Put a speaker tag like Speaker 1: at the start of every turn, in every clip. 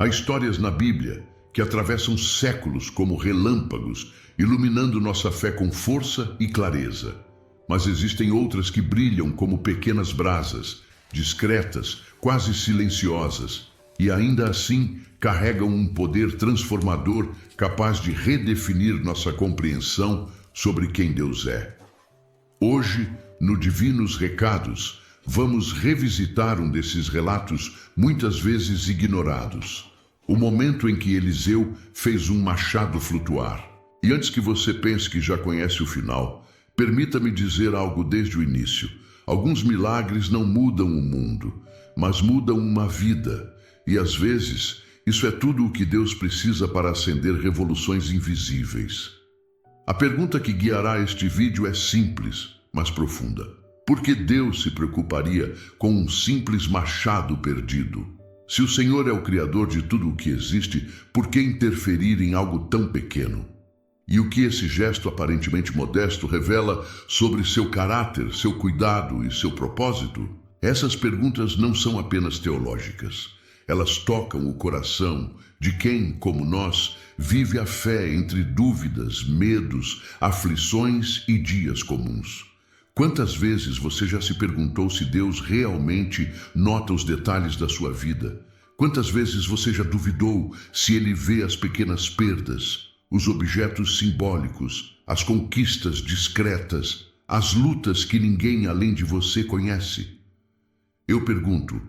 Speaker 1: Há histórias na Bíblia que atravessam séculos como relâmpagos, iluminando nossa fé com força e clareza. Mas existem outras que brilham como pequenas brasas, discretas, quase silenciosas, e ainda assim carregam um poder transformador capaz de redefinir nossa compreensão sobre quem Deus é. Hoje, no Divinos Recados, vamos revisitar um desses relatos muitas vezes ignorados. O momento em que Eliseu fez um machado flutuar. E antes que você pense que já conhece o final, permita-me dizer algo desde o início. Alguns milagres não mudam o mundo, mas mudam uma vida. E às vezes, isso é tudo o que Deus precisa para acender revoluções invisíveis. A pergunta que guiará este vídeo é simples, mas profunda. Por que Deus se preocuparia com um simples machado perdido? Se o Senhor é o Criador de tudo o que existe, por que interferir em algo tão pequeno? E o que esse gesto aparentemente modesto revela sobre seu caráter, seu cuidado e seu propósito? Essas perguntas não são apenas teológicas. Elas tocam o coração de quem, como nós, vive a fé entre dúvidas, medos, aflições e dias comuns. Quantas vezes você já se perguntou se Deus realmente nota os detalhes da sua vida? Quantas vezes você já duvidou se Ele vê as pequenas perdas, os objetos simbólicos, as conquistas discretas, as lutas que ninguém além de você conhece? Eu pergunto,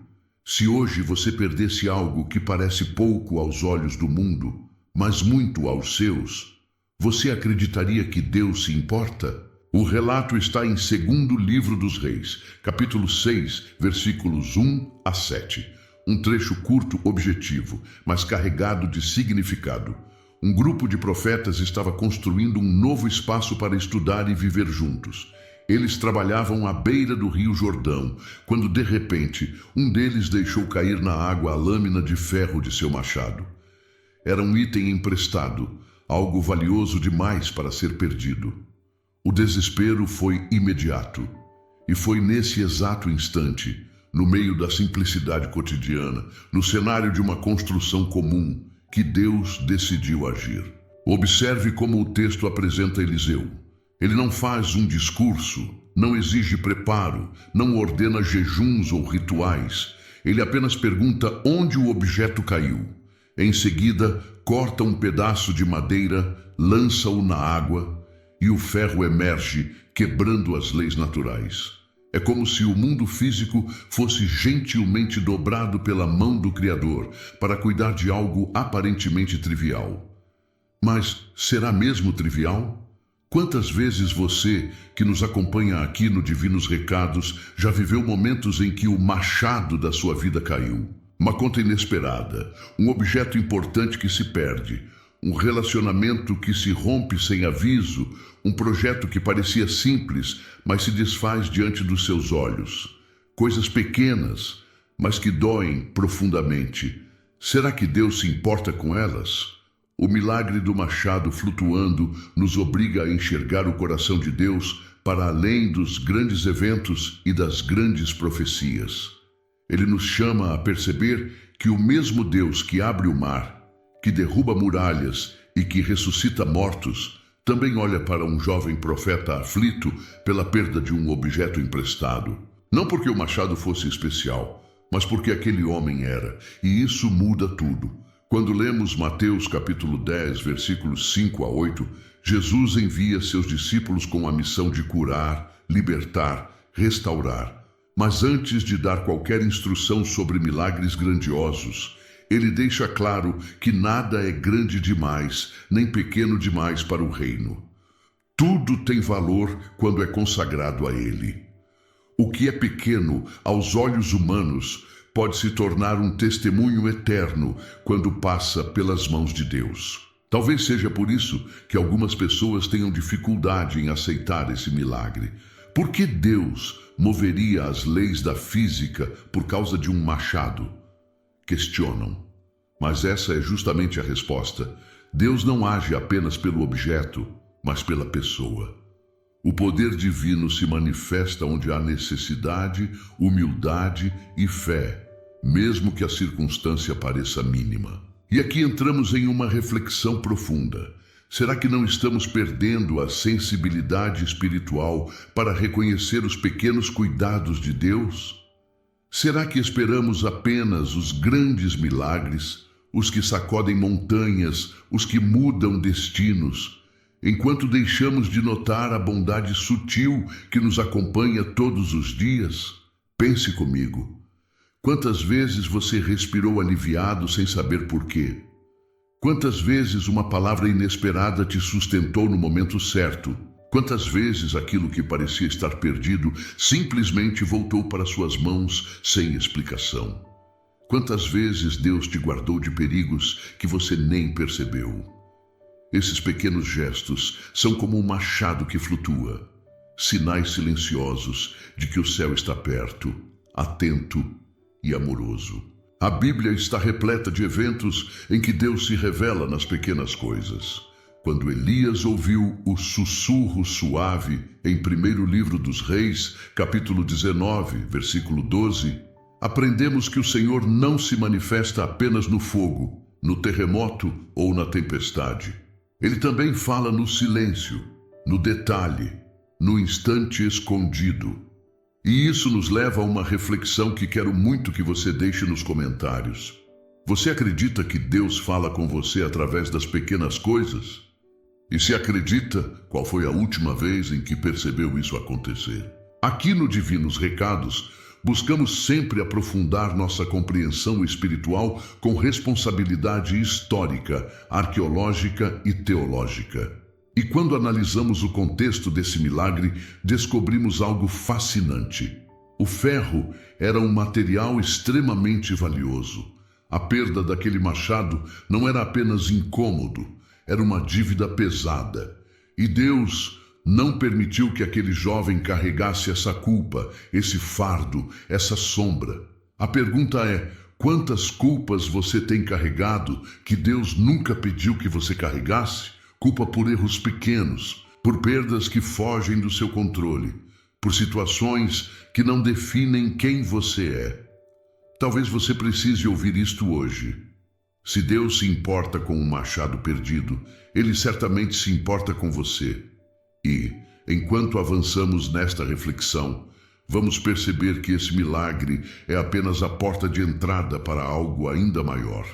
Speaker 1: se hoje você perdesse algo que parece pouco aos olhos do mundo, mas muito aos seus, você acreditaria que Deus se importa? O relato está em 2º Livro dos Reis, capítulo 6, versículos 1 a 7. Um trecho curto, objetivo, mas carregado de significado. Um grupo de profetas estava construindo um novo espaço para estudar e viver juntos. Eles trabalhavam à beira do rio Jordão, quando de repente um deles deixou cair na água a lâmina de ferro de seu machado. Era um item emprestado, algo valioso demais para ser perdido. O desespero foi imediato, e foi nesse exato instante, no meio da simplicidade cotidiana, no cenário de uma construção comum, que Deus decidiu agir. Observe como o texto apresenta Eliseu. Ele não faz um discurso, não exige preparo, não ordena jejuns ou rituais. Ele apenas pergunta onde o objeto caiu. Em seguida, corta um pedaço de madeira, lança-o na água, e o ferro emerge, quebrando as leis naturais. É como se o mundo físico fosse gentilmente dobrado pela mão do Criador para cuidar de algo aparentemente trivial. Mas será mesmo trivial? Quantas vezes você, que nos acompanha aqui no Divinos Recados, já viveu momentos em que o machado da sua vida caiu? Uma conta inesperada, um objeto importante que se perde, um relacionamento que se rompe sem aviso, um projeto que parecia simples, mas se desfaz diante dos seus olhos. Coisas pequenas, mas que doem profundamente. Será que Deus se importa com elas? O milagre do machado flutuando nos obriga a enxergar o coração de Deus para além dos grandes eventos e das grandes profecias. Ele nos chama a perceber que o mesmo Deus que abre o mar, que derruba muralhas e que ressuscita mortos, também olha para um jovem profeta aflito pela perda de um objeto emprestado. Não porque o machado fosse especial, mas porque aquele homem era, e isso muda tudo. Quando lemos Mateus capítulo 10, versículos 5 a 8, Jesus envia seus discípulos com a missão de curar, libertar, restaurar. Mas antes de dar qualquer instrução sobre milagres grandiosos, ele deixa claro que nada é grande demais, nem pequeno demais para o reino. Tudo tem valor quando é consagrado a ele. O que é pequeno aos olhos humanos pode se tornar um testemunho eterno quando passa pelas mãos de Deus. Talvez seja por isso que algumas pessoas tenham dificuldade em aceitar esse milagre. Por que Deus moveria as leis da física por causa de um machado? Questionam. Mas essa é justamente a resposta. Deus não age apenas pelo objeto, mas pela pessoa. O poder divino se manifesta onde há necessidade, humildade e fé. mesmo que a circunstância pareça mínima. E aqui entramos em uma reflexão profunda. Será que não estamos perdendo a sensibilidade espiritual para reconhecer os pequenos cuidados de Deus? Será que esperamos apenas os grandes milagres, os que sacodem montanhas, os que mudam destinos, enquanto deixamos de notar a bondade sutil que nos acompanha todos os dias? Pense comigo. Quantas vezes você respirou aliviado sem saber por quê? Quantas vezes uma palavra inesperada te sustentou no momento certo? Quantas vezes aquilo que parecia estar perdido simplesmente voltou para suas mãos sem explicação? Quantas vezes Deus te guardou de perigos que você nem percebeu? Esses pequenos gestos são como um machado que flutua, sinais silenciosos de que o céu está perto, atento e amoroso. A Bíblia está repleta de eventos em que Deus se revela nas pequenas coisas. Quando Elias ouviu o sussurro suave em 1º livro dos Reis, capítulo 19, versículo 12, aprendemos que o Senhor não se manifesta apenas no fogo, no terremoto ou na tempestade. Ele também fala no silêncio, no detalhe, no instante escondido. E isso nos leva a uma reflexão que quero muito que você deixe nos comentários. Você acredita que Deus fala com você através das pequenas coisas? E se acredita, qual foi a última vez em que percebeu isso acontecer? Aqui no Divinos Recados, buscamos sempre aprofundar nossa compreensão espiritual com responsabilidade histórica, arqueológica e teológica. E quando analisamos o contexto desse milagre, descobrimos algo fascinante. O ferro era um material extremamente valioso. A perda daquele machado não era apenas incômodo, era uma dívida pesada. E Deus não permitiu que aquele jovem carregasse essa culpa, esse fardo, essa sombra. A pergunta é: quantas culpas você tem carregado que Deus nunca pediu que você carregasse? Culpa por erros pequenos, por perdas que fogem do seu controle, por situações que não definem quem você é. Talvez você precise ouvir isto hoje. Se Deus se importa com um machado perdido, Ele certamente se importa com você. E, enquanto avançamos nesta reflexão, vamos perceber que esse milagre é apenas a porta de entrada para algo ainda maior.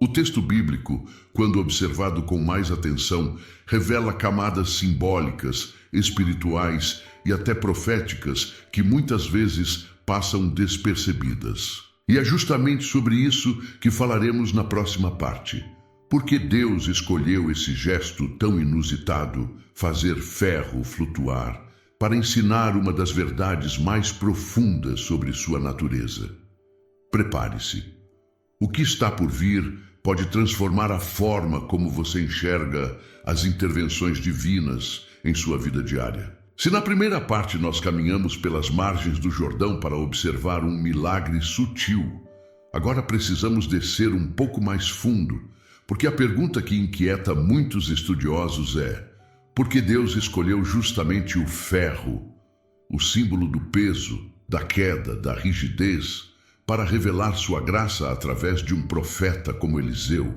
Speaker 1: O texto bíblico, quando observado com mais atenção, revela camadas simbólicas, espirituais e até proféticas que muitas vezes passam despercebidas. E é justamente sobre isso que falaremos na próxima parte. Por que Deus escolheu esse gesto tão inusitado, fazer ferro flutuar, para ensinar uma das verdades mais profundas sobre sua natureza? Prepare-se. O que está por vir pode transformar a forma como você enxerga as intervenções divinas em sua vida diária. Se na primeira parte nós caminhamos pelas margens do Jordão para observar um milagre sutil, agora precisamos descer um pouco mais fundo, porque a pergunta que inquieta muitos estudiosos é: por que Deus escolheu justamente o ferro, o símbolo do peso, da queda, da rigidez, para revelar sua graça através de um profeta como Eliseu?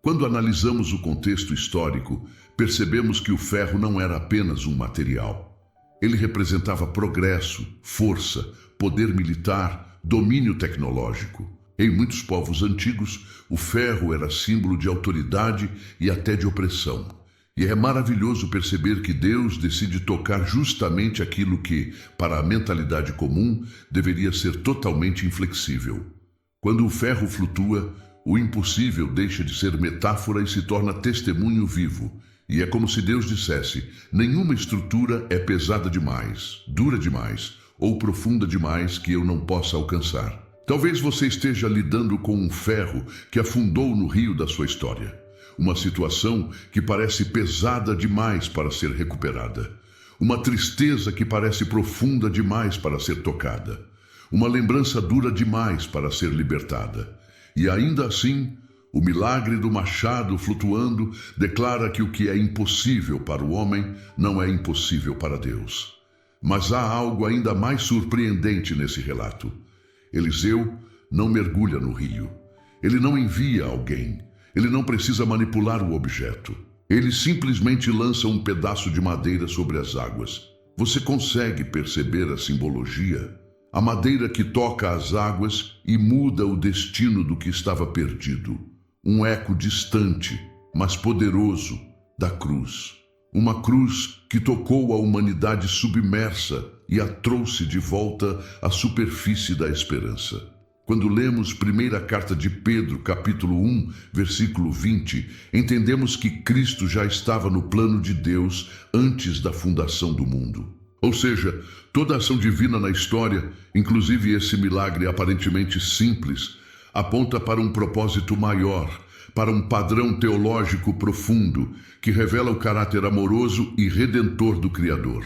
Speaker 1: Quando analisamos o contexto histórico, percebemos que o ferro não era apenas um material. Ele representava progresso, força, poder militar, domínio tecnológico. Em muitos povos antigos, o ferro era símbolo de autoridade e até de opressão. E é maravilhoso perceber que Deus decide tocar justamente aquilo que, para a mentalidade comum, deveria ser totalmente inflexível. Quando o ferro flutua, o impossível deixa de ser metáfora e se torna testemunho vivo. E é como se Deus dissesse: nenhuma estrutura é pesada demais, dura demais ou profunda demais que eu não possa alcançar. Talvez você esteja lidando com um ferro que afundou no rio da sua história. Uma situação que parece pesada demais para ser recuperada. Uma tristeza que parece profunda demais para ser tocada. Uma lembrança dura demais para ser libertada. E ainda assim, o milagre do machado flutuando declara que o que é impossível para o homem não é impossível para Deus. Mas há algo ainda mais surpreendente nesse relato. Eliseu, não mergulha no rio. Ele não envia alguém. Ele não precisa manipular o objeto. Ele simplesmente lança um pedaço de madeira sobre as águas. Você consegue perceber a simbologia? A madeira que toca as águas e muda o destino do que estava perdido. Um eco distante, mas poderoso, da cruz. Uma cruz que tocou a humanidade submersa e a trouxe de volta à superfície da esperança. Quando lemos primeira carta de Pedro, capítulo 1, versículo 20, entendemos que Cristo já estava no plano de Deus antes da fundação do mundo. Ou seja, toda a ação divina na história, inclusive esse milagre aparentemente simples, aponta para um propósito maior, para um padrão teológico profundo que revela o caráter amoroso e redentor do Criador.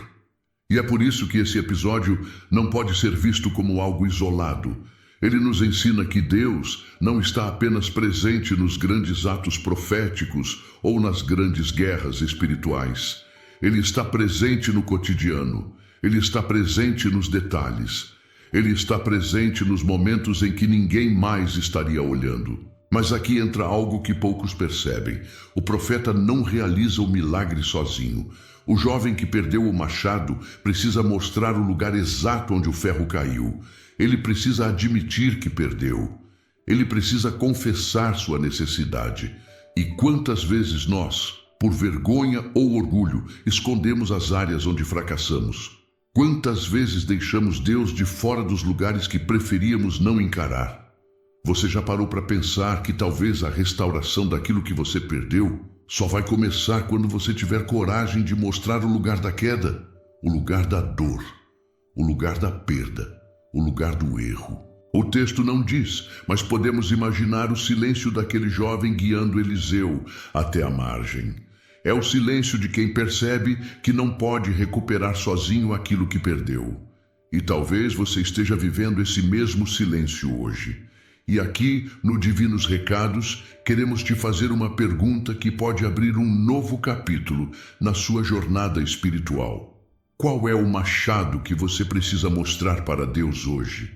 Speaker 1: E é por isso que esse episódio não pode ser visto como algo isolado. Ele nos ensina que Deus não está apenas presente nos grandes atos proféticos ou nas grandes guerras espirituais. Ele está presente no cotidiano. Ele está presente nos detalhes. Ele está presente nos momentos em que ninguém mais estaria olhando. Mas aqui entra algo que poucos percebem. O profeta não realiza o milagre sozinho. O jovem que perdeu o machado precisa mostrar o lugar exato onde o ferro caiu. Ele precisa admitir que perdeu. Ele precisa confessar sua necessidade. E quantas vezes nós, por vergonha ou orgulho, escondemos as áreas onde fracassamos? Quantas vezes deixamos Deus de fora dos lugares que preferíamos não encarar? Você já parou para pensar que talvez a restauração daquilo que você perdeu só vai começar quando você tiver coragem de mostrar o lugar da queda, o lugar da dor, o lugar da perda, o lugar do erro? O texto não diz, mas podemos imaginar o silêncio daquele jovem guiando Eliseu até a margem. É o silêncio de quem percebe que não pode recuperar sozinho aquilo que perdeu. E talvez você esteja vivendo esse mesmo silêncio hoje. E aqui, no Divinos Recados, queremos te fazer uma pergunta que pode abrir um novo capítulo na sua jornada espiritual. Qual é o machado que você precisa mostrar para Deus hoje?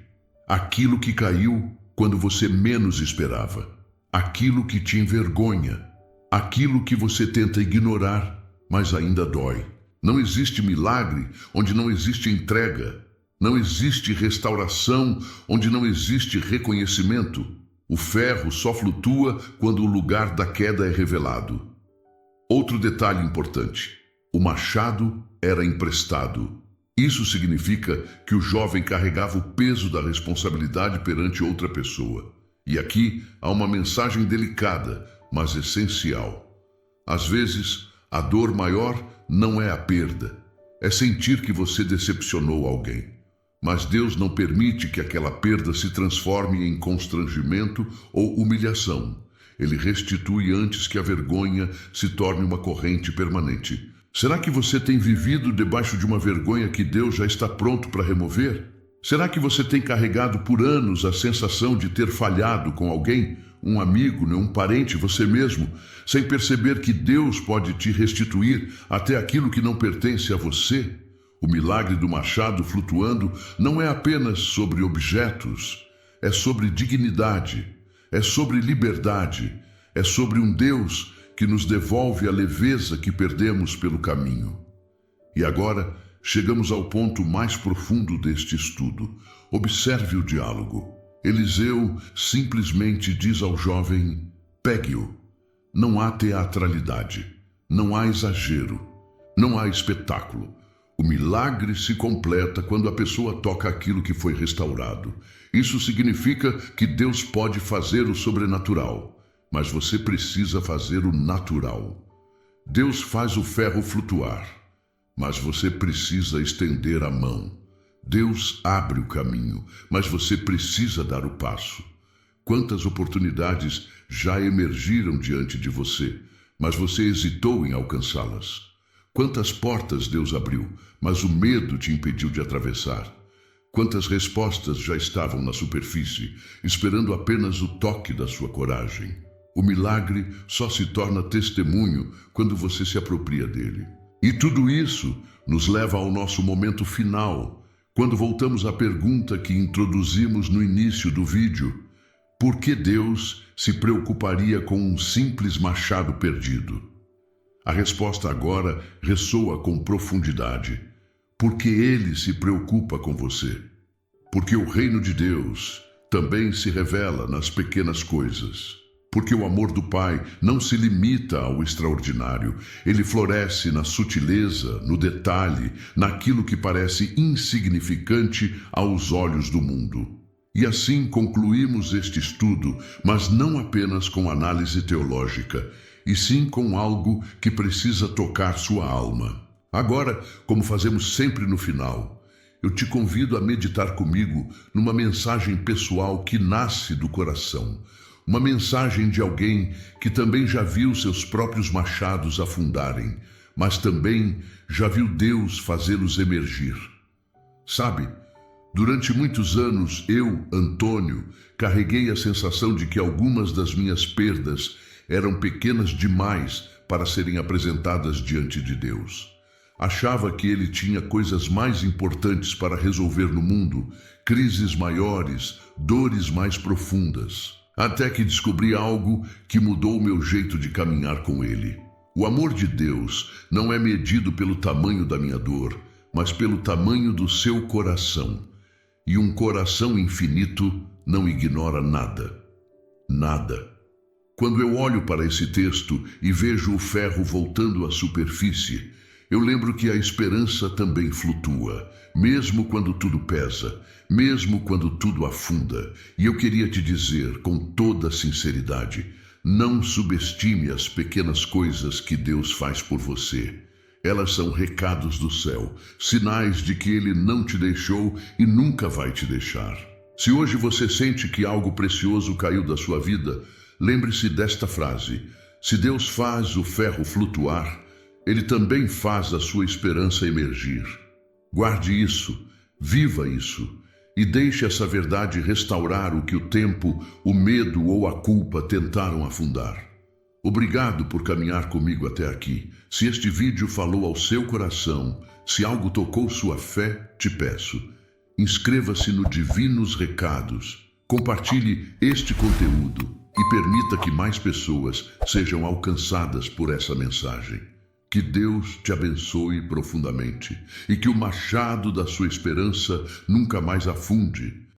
Speaker 1: Aquilo que caiu quando você menos esperava. Aquilo que te envergonha. Aquilo que você tenta ignorar, mas ainda dói. Não existe milagre onde não existe entrega. Não existe restauração onde não existe reconhecimento. O ferro só flutua quando o lugar da queda é revelado. Outro detalhe importante: o machado era emprestado. Isso significa que o jovem carregava o peso da responsabilidade perante outra pessoa. E aqui há uma mensagem delicada, mas essencial. Às vezes, a dor maior não é a perda, é sentir que você decepcionou alguém. Mas Deus não permite que aquela perda se transforme em constrangimento ou humilhação. Ele restitui antes que a vergonha se torne uma corrente permanente. Será que você tem vivido debaixo de uma vergonha que Deus já está pronto para remover? Será que você tem carregado por anos a sensação de ter falhado com alguém, um amigo, um parente, você mesmo, sem perceber que Deus pode te restituir até aquilo que não pertence a você? O milagre do machado flutuando não é apenas sobre objetos, é sobre dignidade, é sobre liberdade, é sobre um Deus que nos devolve a leveza que perdemos pelo caminho. E agora chegamos ao ponto mais profundo deste estudo. Observe o diálogo. Eliseu simplesmente diz ao jovem: pegue-o. Não há teatralidade, não há exagero, não há espetáculo. O milagre se completa quando a pessoa toca aquilo que foi restaurado. Isso significa que Deus pode fazer o sobrenatural, mas você precisa fazer o natural. Deus faz o ferro flutuar, mas você precisa estender a mão. Deus abre o caminho, mas você precisa dar o passo. Quantas oportunidades já emergiram diante de você, mas você hesitou em alcançá-las? Quantas portas Deus abriu, mas o medo te impediu de atravessar? Quantas respostas já estavam na superfície, esperando apenas o toque da sua coragem? O milagre só se torna testemunho quando você se apropria dele. E tudo isso nos leva ao nosso momento final, Quando voltamos à pergunta que introduzimos no início do vídeo, por que Deus se preocuparia com um simples machado perdido? A resposta agora ressoa com profundidade. Porque Ele se preocupa com você. Porque o reino de Deus também se revela nas pequenas coisas. Porque o amor do Pai não se limita ao extraordinário. Ele floresce na sutileza, no detalhe, naquilo que parece insignificante aos olhos do mundo. E assim concluímos este estudo, mas não apenas com análise teológica, e sim com algo que precisa tocar sua alma. Agora, como fazemos sempre no final, eu te convido a meditar comigo numa mensagem pessoal que nasce do coração. Uma mensagem de alguém que também já viu seus próprios machados afundarem, mas também já viu Deus fazê-los emergir. Sabe, durante muitos anos eu, Antônio, carreguei a sensação de que algumas das minhas perdas eram pequenas demais para serem apresentadas diante de Deus. Achava que Ele tinha coisas mais importantes para resolver no mundo, crises maiores, dores mais profundas. Até que descobri algo que mudou o meu jeito de caminhar com Ele. O amor de Deus não é medido pelo tamanho da minha dor, mas pelo tamanho do seu coração. E um coração infinito não ignora nada. Nada. Quando eu olho para esse texto e vejo o ferro voltando à superfície, eu lembro que a esperança também flutua, mesmo quando tudo pesa, mesmo quando tudo afunda. E eu queria te dizer, com toda sinceridade, não subestime as pequenas coisas que Deus faz por você. Elas são recados do céu, sinais de que Ele não te deixou e nunca vai te deixar. Se hoje você sente que algo precioso caiu da sua vida, lembre-se desta frase: se Deus faz o ferro flutuar, Ele também faz a sua esperança emergir. Guarde isso, viva isso, e deixe essa verdade restaurar o que o tempo, o medo ou a culpa tentaram afundar. Obrigado por caminhar comigo até aqui. Se este vídeo falou ao seu coração, se algo tocou sua fé, te peço, inscreva-se no Divinos Recados, compartilhe este conteúdo e permita que mais pessoas sejam alcançadas por essa mensagem. Que Deus te abençoe profundamente e que o machado da sua esperança nunca mais afunde,